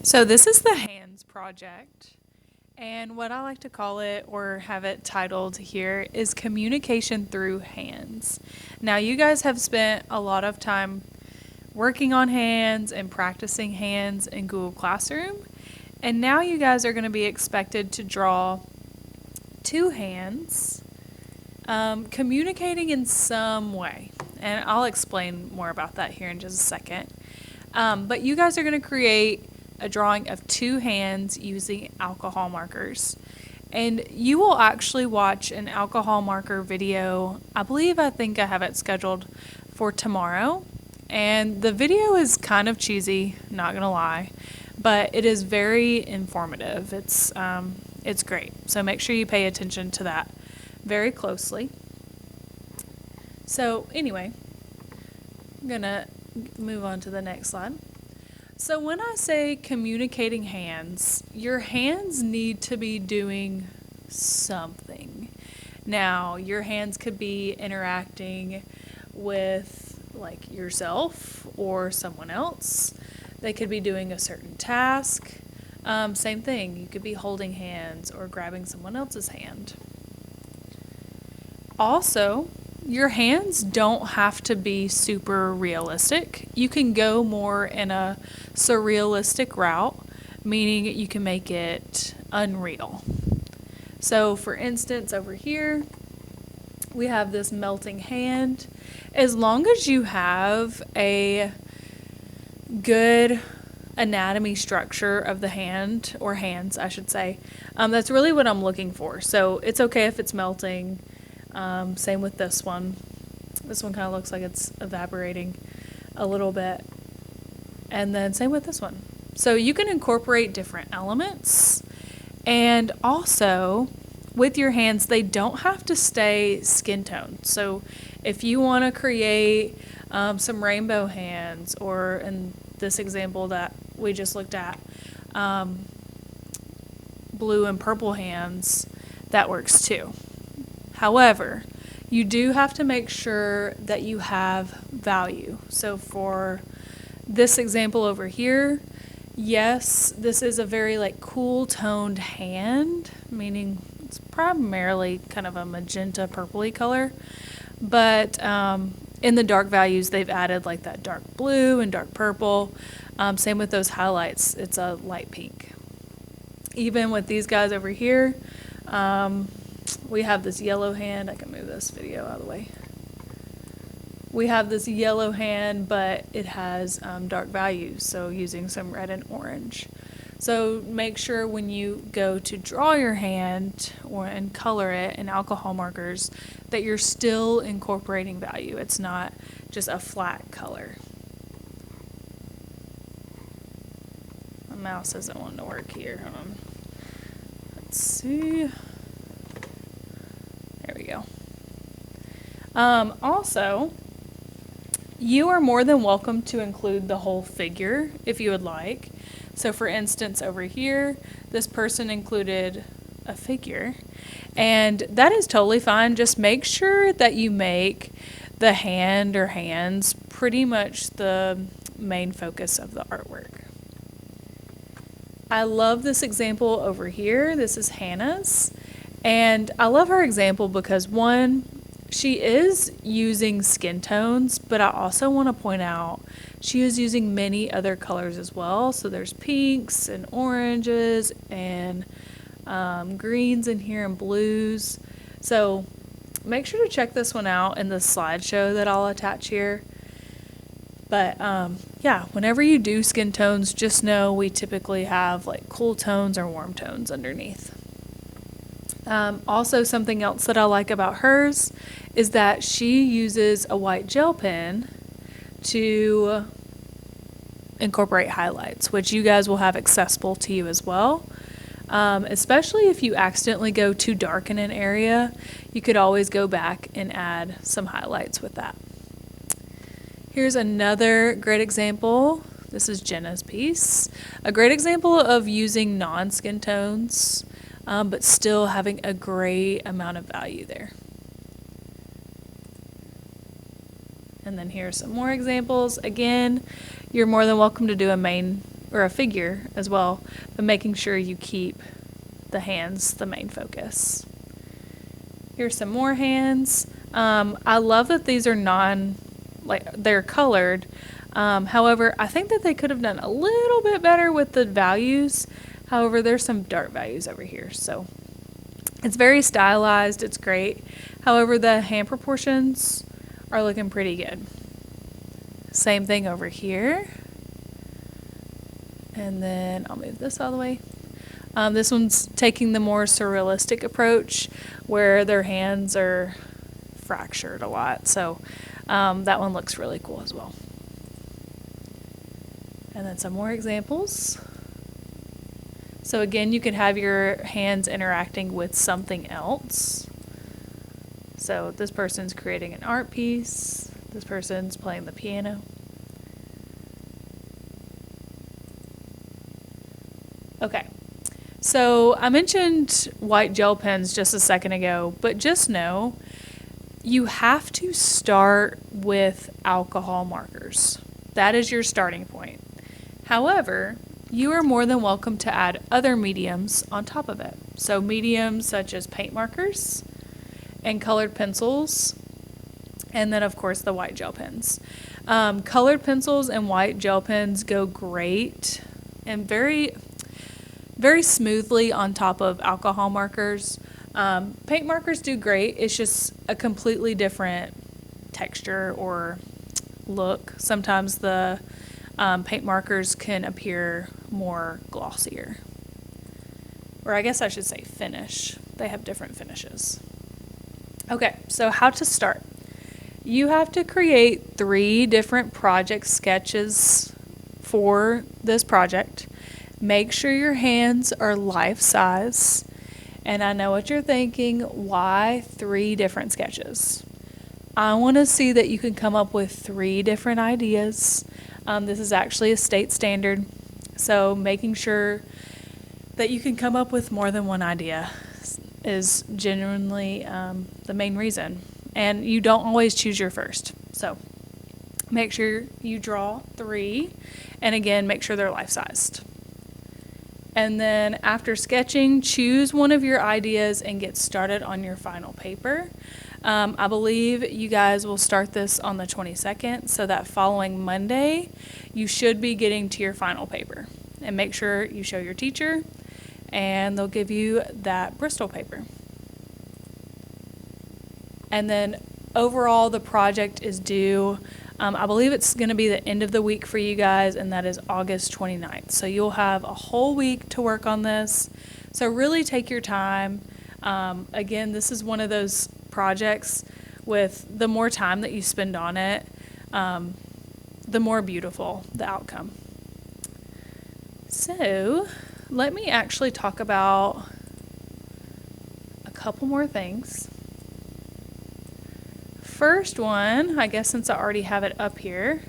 So this is the hands project. And what I like to call it or have it titled here is communication through hands. Now you guys have spent a lot of time working on hands and practicing hands in Google Classroom. And now you guys are going to be expected to draw two hands communicating in some way. And I'll explain more about that here in just a second. But you guys are going to create a drawing of two hands using alcohol markers. And you will actually watch an alcohol marker video. I think I have it scheduled for tomorrow. And the video is kind of cheesy, not going to lie, but it is very informative. It's great. So make sure you pay attention to that very closely. So anyway, I'm going to move on to the next slide. So when I say communicating hands, your hands need to be doing something. Now, your hands could be interacting with like yourself or someone else. They could be doing a certain task. Same thing, you could be holding hands or grabbing someone else's hand. Also, your hands don't have to be super realistic. You can go more in a surrealistic route, meaning you can make it unreal. So for instance, over here, we have this melting hand. As long as you have a good anatomy structure of the hand, or hands, I should say, that's really what I'm looking for. So it's okay if it's melting. Same with this one. This one kind of looks like it's evaporating a little bit. And then same with this one. So you can incorporate different elements. And also, with your hands, they don't have to stay skin tone. So if you want to create some rainbow hands, or in this example that we just looked at, blue and purple hands, that works too. However, you do have to make sure that you have value. So for this example over here, yes, this is a very like cool toned hand, meaning it's primarily kind of a magenta purpley color. But in the dark values, they've added like that dark blue and dark purple. Same with those highlights, it's a light pink. Even with these guys over here, we have this yellow hand. I can move this video out of the way. We have this yellow hand, but it has dark values, so using some red and orange. So make sure when you go to draw your hand and color it in alcohol markers that you're still incorporating value. It's not just a flat color. My mouse isn't wanting to work here. Let's see. There we go. Also, you are more than welcome to include the whole figure if you would like. So for instance, over here, this person included a figure, and that is totally fine. Just make sure that you make the hand or hands pretty much the main focus of the artwork. I love this example over here. This is Hannah's. And I love her example because, one, she is using skin tones, but I also want to point out she is using many other colors as well. So there's pinks and oranges and greens in here and blues. So make sure to check this one out in the slideshow that I'll attach here. But yeah, whenever you do skin tones, just know we typically have like cool tones or warm tones underneath. Also, something else that I like about hers is that she uses a white gel pen to incorporate highlights, which you guys will have accessible to you as well. Especially if you accidentally go too dark in an area, you could always go back and add some highlights with that. Here's another great example. This is Jenna's piece. A great example of using non-skin tones, but still having a great amount of value there. And then here are some more examples. Again, you're more than welcome to do a main or a figure as well, but making sure you keep the hands the main focus. Here's some more hands. I love that these are they're colored. However, I think that they could have done a little bit better with the values. However, there's some dark values over here, so it's very stylized. It's great. However, the hand proportions are looking pretty good. Same thing over here. And then I'll move this all the way. This one's taking the more surrealistic approach where their hands are fractured a lot. So that one looks really cool as well. And then some more examples. So again, you could have your hands interacting with something else. So this person's creating an art piece. This person's playing the piano. Okay, so I mentioned white gel pens just a second ago, but just know you have to start with alcohol markers. That is your starting point. However, you are more than welcome to add other mediums on top of it. So mediums such as paint markers and colored pencils, and then of course the white gel pens. Colored pencils and white gel pens go great and very smoothly on top of alcohol markers. Paint markers do great. It's just a completely different texture or look. Sometimes the paint markers can appear more glossier. Or I guess I should say finish. They have different finishes. Okay, so how to start. You have to create 3 different project sketches for this project. Make sure your hands are life size. And I know what you're thinking, why 3 different sketches? I want to see that you can come up with 3 different ideas. This is actually a state standard, so making sure that you can come up with more than one idea is genuinely the main reason. And you don't always choose your first. So make sure you draw 3, and again, make sure they're life-sized. And then after sketching, choose one of your ideas and get started on your final paper. I believe you guys will start this on the 22nd, so that following Monday, you should be getting to your final paper. And make sure you show your teacher, and they'll give you that Bristol paper. And then overall, the project is due, I believe it's going to be the end of the week for you guys, and that is August 29th. So you'll have a whole week to work on this. So really take your time. Again, this is one of those projects with the more time that you spend on it, the more beautiful the outcome. So let me actually talk about a couple more things. First one, I guess since I already have it up here,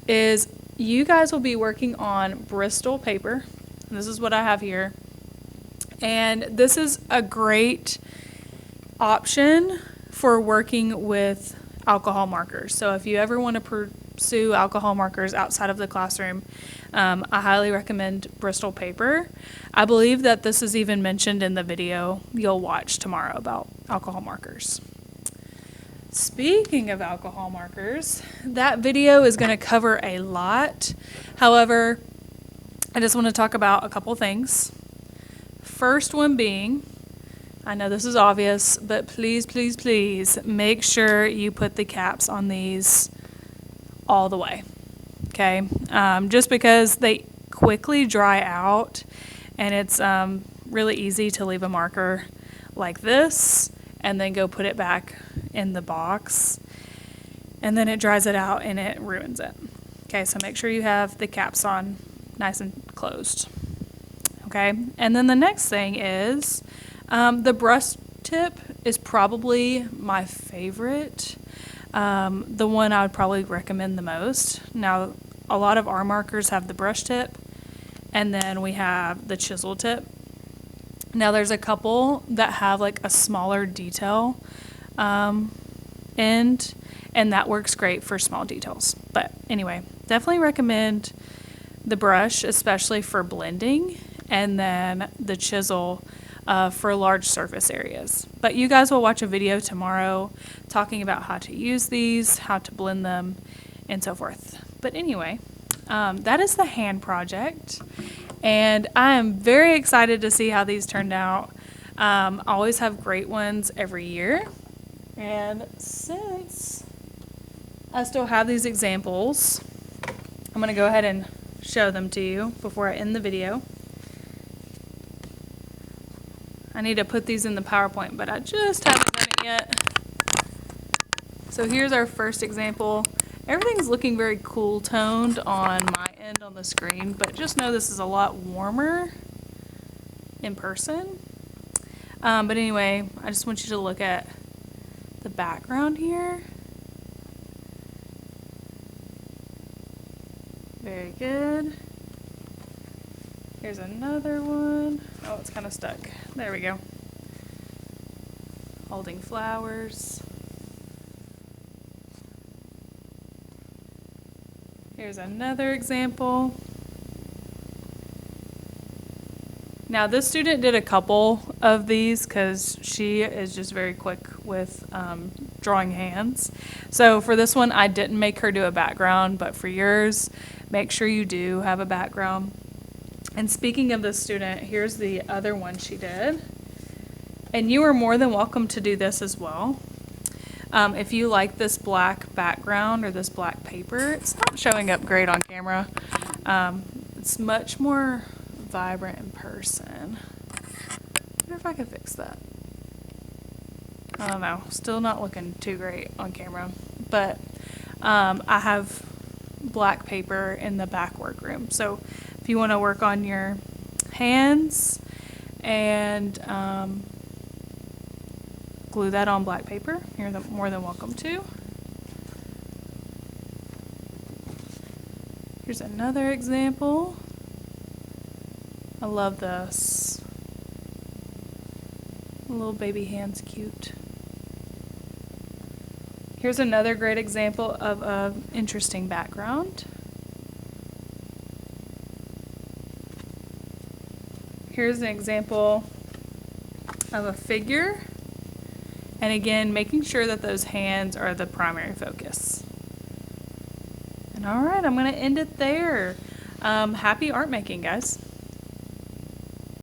is you guys will be working on Bristol paper. This is what I have here. And this is a great option for working with alcohol markers. So if you ever want to pursue alcohol markers outside of the classroom, I highly recommend Bristol paper. I believe that this is even mentioned in the video you'll watch tomorrow about alcohol markers. Speaking of alcohol markers, that video is going to cover a lot. However, I just want to talk about a couple things. First one being, I know this is obvious, but please, please, please make sure you put the caps on these all the way, okay? Just because they quickly dry out, and it's really easy to leave a marker like this and then go put it back in the box, and then it dries it out and it ruins it. Okay, so make sure you have the caps on nice and closed. Okay, and then the next thing is the brush tip is probably my favorite, the one I would probably recommend the most. Now, a lot of our markers have the brush tip, and then we have the chisel tip. Now, there's a couple that have like a smaller detail end, and that works great for small details. But anyway, definitely recommend the brush, especially for blending, and then the chisel for large surface areas. But you guys will watch a video tomorrow talking about how to use these, how to blend them, and so forth. But anyway, that is the hand project, and I am very excited to see how these turned out. I always have great ones every year, and since I still have these examples, I'm going to go ahead and show them to you before I end the video. I need to put these in the PowerPoint, but I just haven't done it yet. So here's our first example. Everything's looking very cool toned on my end on the screen, but just know this is a lot warmer in person. But anyway, I just want you to look at the background here. Very good. Here's another one. Oh, it's kind of stuck. There we go. Holding flowers. Here's another example. Now this student did a couple of these because she is just very quick with drawing hands. So for this one, I didn't make her do a background, but for yours, make sure you do have a background. And speaking of this student, here's the other one she did. And you are more than welcome to do this as well. If you like this black background or this black paper, it's not showing up great on camera. It's much more vibrant in person. I wonder if I could fix that. I don't know. Still not looking too great on camera. But I have black paper in the back workroom. So if you want to work on your hands and glue that on black paper, you're more than welcome to. Here's another example. I love this. Little baby hand's cute. Here's another great example of an interesting background. Here's an example of a figure. And again, making sure that those hands are the primary focus. And all right, I'm going to end it there. Happy art making, guys.